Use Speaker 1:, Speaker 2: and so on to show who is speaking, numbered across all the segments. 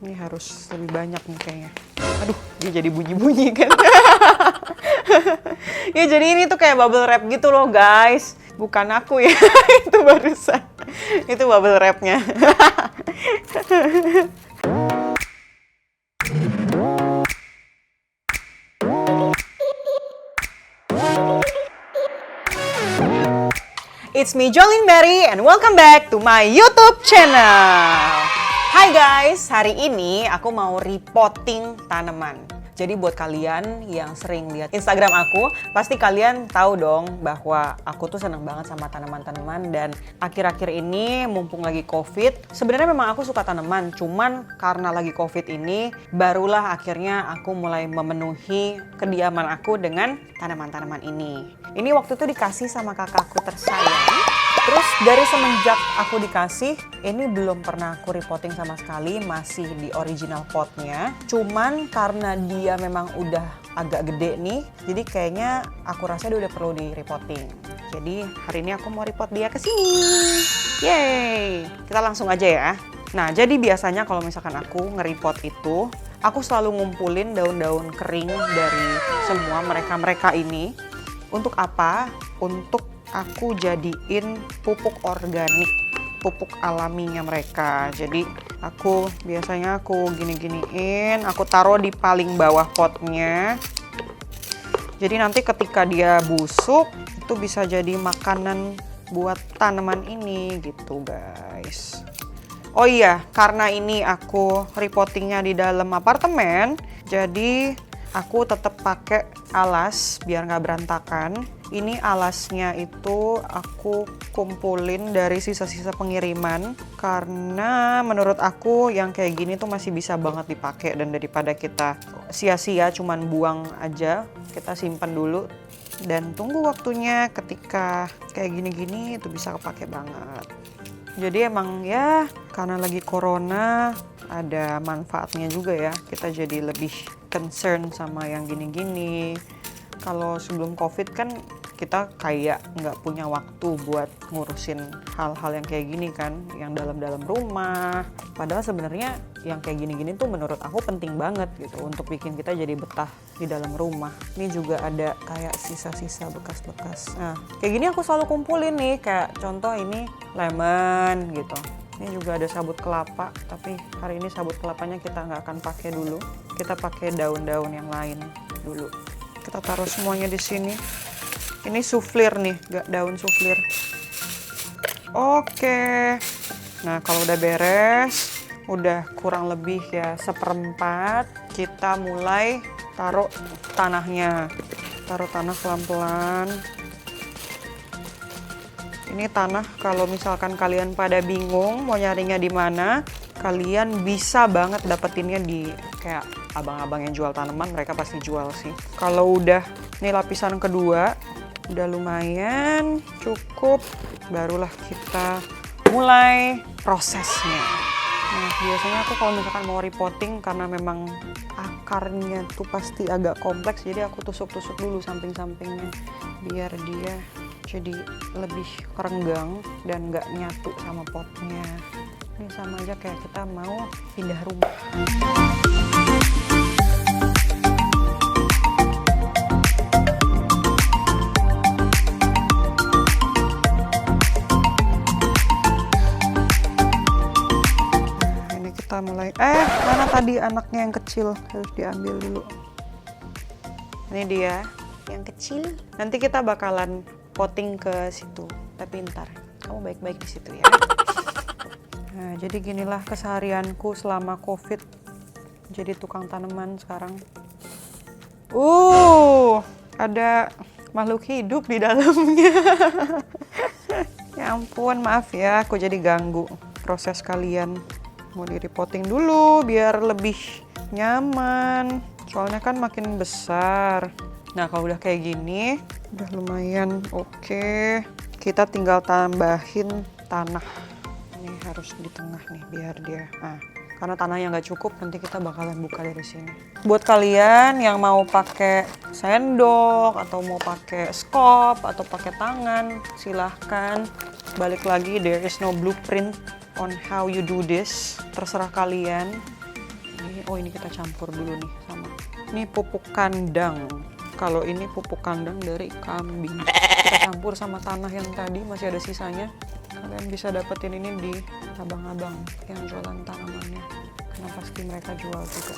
Speaker 1: Ini harus lebih banyak nih kayaknya. Aduh, dia jadi bunyi-bunyi kan. Ya jadi ini tuh kayak bubble wrap gitu loh guys. Bukan aku ya, itu barusan. Itu bubble wrapnya. It's me Jolin Mary and welcome back to my YouTube channel. Hai guys, hari ini aku mau repotting tanaman. Jadi buat kalian yang sering lihat Instagram aku, pasti kalian tahu dong bahwa aku tuh seneng banget sama tanaman-tanaman. Dan akhir-akhir ini mumpung lagi COVID, sebenarnya memang aku suka tanaman, cuman karena lagi COVID ini barulah akhirnya aku mulai memenuhi kediaman aku dengan tanaman-tanaman ini. Ini waktu itu dikasih sama kakakku tersayang. Terus dari semenjak aku dikasih, ini belum pernah aku repotting sama sekali, masih di original potnya. Cuman karena dia memang udah agak gede nih, jadi kayaknya aku rasa dia udah perlu di repotting. Jadi hari ini aku mau repot dia ke sini. Yeay! Kita langsung aja ya. Nah, jadi biasanya kalau misalkan aku nge-repot itu, aku selalu ngumpulin daun-daun kering dari semua mereka-mereka ini. Untuk apa? Untuk aku jadiin pupuk organik, pupuk alaminya mereka. Jadi aku biasanya gini-giniin, aku taruh di paling bawah potnya. Jadi nanti ketika dia busuk, itu bisa jadi makanan buat tanaman ini gitu guys. Oh iya, karena ini aku repottingnya di dalam apartemen, jadi aku tetap pakai alas biar nggak berantakan. Ini alasnya itu aku kumpulin dari sisa-sisa pengiriman karena menurut aku yang kayak gini tuh masih bisa banget dipakai, dan daripada kita sia-sia cuman buang aja, kita simpan dulu dan tunggu waktunya ketika kayak gini-gini itu bisa kepake banget. Jadi emang ya karena lagi corona ada manfaatnya juga ya, kita jadi lebih concern sama yang gini-gini. Kalau sebelum COVID kan kita kayak nggak punya waktu buat ngurusin hal-hal yang kayak gini kan, yang dalam-dalam rumah. Padahal sebenarnya yang kayak gini-gini tuh menurut aku penting banget gitu untuk bikin kita jadi betah di dalam rumah. Ini juga ada kayak sisa-sisa bekas-bekas. Nah, kayak gini aku selalu kumpulin nih, kayak contoh ini lemon gitu. Ini juga ada sabut kelapa, tapi hari ini sabut kelapanya kita nggak akan pakai dulu. Kita pakai daun-daun yang lain dulu. Kita taruh semuanya di sini. Ini suflir nih, daun suflir. Oke. Nah, kalau udah beres, udah kurang lebih ya 1/4, kita mulai taruh tanahnya. Taruh tanah pelan-pelan. Ini tanah kalau misalkan kalian pada bingung mau nyarinya di mana, kalian bisa banget dapetinnya di kayak abang-abang yang jual tanaman, mereka pasti jual sih. Kalau udah ini lapisan kedua, udah lumayan cukup, barulah kita mulai prosesnya. Nah, biasanya aku kalau misalkan mau repotting karena memang akarnya tuh pasti agak kompleks, jadi aku tusuk-tusuk dulu samping-sampingnya biar dia jadi lebih kerenggang dan nggak nyatu sama potnya. Ini sama aja kayak kita mau pindah rumah. Kita mulai, mana tadi anaknya yang kecil, harus diambil dulu. Ini dia yang kecil. Nanti kita bakalan potting ke situ, tapi ntar kamu baik-baik di situ ya. Nah, jadi ginilah keseharianku selama COVID jadi tukang tanaman sekarang. Ada makhluk hidup di dalamnya. Ya ampun, maaf ya aku jadi ganggu proses kalian. Mau di repotting dulu biar lebih nyaman, soalnya kan makin besar. Nah, kalau udah kayak gini udah lumayan oke. Kita tinggal tambahin tanah. Ini harus di tengah nih biar dia karena tanahnya nggak cukup, nanti kita bakalan buka dari sini. Buat kalian yang mau pakai sendok atau mau pakai skop atau pakai tangan, silahkan. Balik lagi, there is no blueprint. on how you do this. Terserah kalian. Ini kita campur dulu nih sama. Ini pupuk kandang. Kalau ini pupuk kandang dari kambing. Kita campur sama tanah yang tadi masih ada sisanya. Kalian bisa dapetin ini di abang-abang yang jualan tanamannya. Karena pasti mereka jual juga.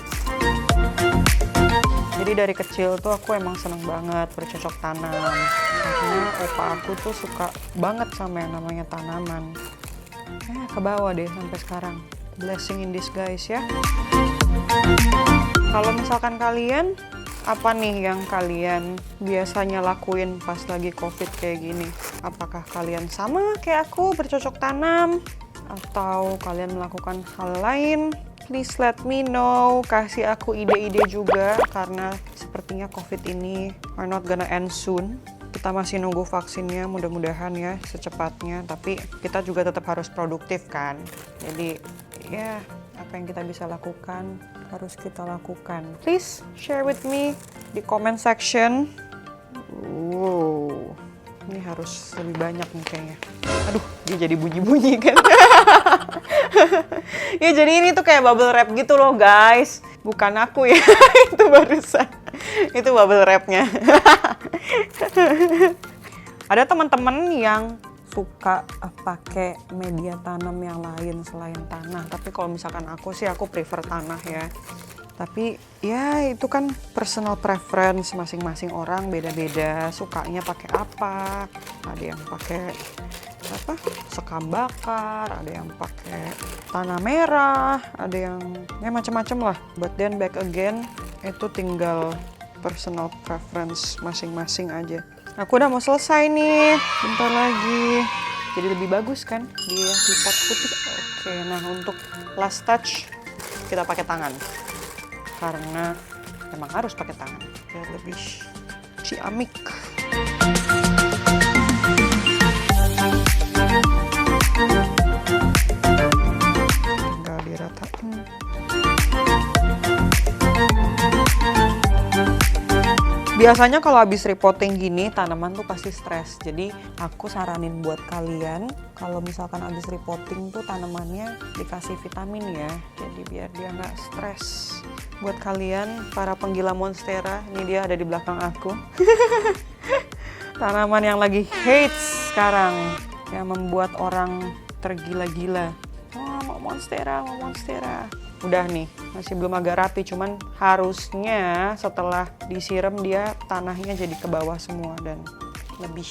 Speaker 1: Jadi dari kecil tuh aku emang seneng banget bercocok tanam. Karena opa aku tuh suka banget sama yang namanya tanaman. Ke bawah deh sampai sekarang. Blessing in disguise ya. Kalau misalkan kalian, apa nih yang kalian biasanya lakuin pas lagi COVID kayak gini? Apakah kalian sama kayak aku bercocok tanam? Atau kalian melakukan hal lain? Please let me know, kasih aku ide-ide juga, karena sepertinya COVID ini are not gonna end soon. Kita masih nunggu vaksinnya, mudah-mudahan ya secepatnya, tapi kita juga tetap harus produktif kan. Jadi ya, apa yang kita bisa lakukan, harus kita lakukan. Please share with me di comment section. Wow, ini harus lebih banyak nih kayaknya. Aduh, dia jadi bunyi-bunyi kan. Ya jadi ini tuh kayak bubble wrap gitu loh guys. Bukan aku ya, itu barusan. Itu bubble wrapnya. Ada teman-teman yang suka pakai media tanam yang lain selain tanah. Tapi kalau misalkan aku sih, aku prefer tanah ya. Tapi ya itu kan personal preference, masing-masing orang beda-beda. Sukanya pakai apa? Ada yang pakai sekam bakar, ada yang pakai tanah merah, ada yang ya macam-macam lah. But then back again, itu tinggal personal preference masing-masing aja. Aku udah mau selesai nih, bentar lagi. Jadi lebih bagus kan di pot putih. Oke, nah untuk last touch kita pakai tangan. Karena emang harus pakai tangan biar lebih ciamik. Tinggal diratain. Biasanya kalau habis repotting gini, tanaman tuh pasti stres. Jadi aku saranin buat kalian, kalau misalkan habis repotting tuh tanamannya dikasih vitamin ya. Jadi biar dia nggak stres. Buat kalian, para penggila monstera, ini dia ada di belakang aku. Tanaman yang lagi hates sekarang, yang membuat orang tergila-gila. Wah, mau monstera, mau monstera. Udah nih, masih belum agak rapi, cuman harusnya setelah disiram dia tanahnya jadi ke bawah semua dan lebih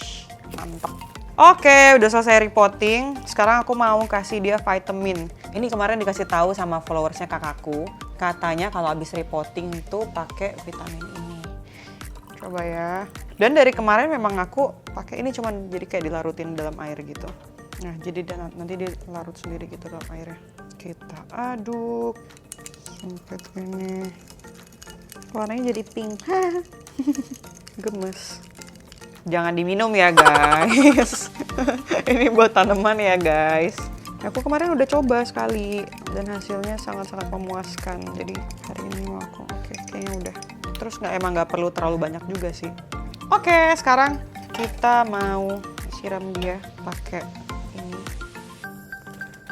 Speaker 1: mantap. Oke, udah selesai repotting. Sekarang aku mau kasih dia vitamin. Ini kemarin dikasih tahu sama followersnya kakakku. Katanya kalau habis repotting tuh pakai vitamin ini. Coba ya. Dan dari kemarin memang aku pakai ini, cuman jadi kayak dilarutin dalam air gitu. Nah, jadi nanti dia larut sendiri gitu dalam airnya. Kita aduk sampai ini warnanya jadi pink. Gemes. Jangan diminum ya guys. Ini buat tanaman ya guys. Aku kemarin udah coba sekali dan hasilnya sangat-sangat memuaskan. Jadi hari ini mau aku kayaknya udah. Terus emang nggak perlu terlalu banyak juga sih. Oke, sekarang kita mau siram dia pakai ini.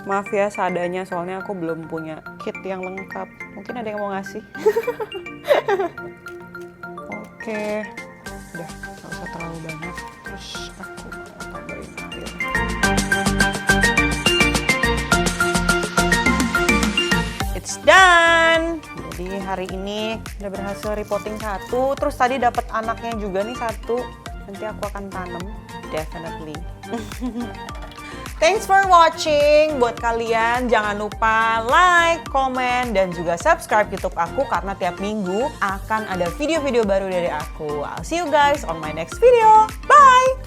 Speaker 1: Maaf ya seadanya, soalnya aku belum punya kit yang lengkap. Mungkin ada yang mau ngasih. Oke, udah nggak usah terlalu banyak. Terus aku tambahin air. It's done. Jadi hari ini udah berhasil repotting 1. Terus tadi dapat anaknya juga nih 1. Nanti aku akan tanam, definitely. Thanks for watching. Buat kalian jangan lupa like, comment, dan juga subscribe YouTube aku karena tiap minggu akan ada video-video baru dari aku. I'll see you guys on my next video. Bye!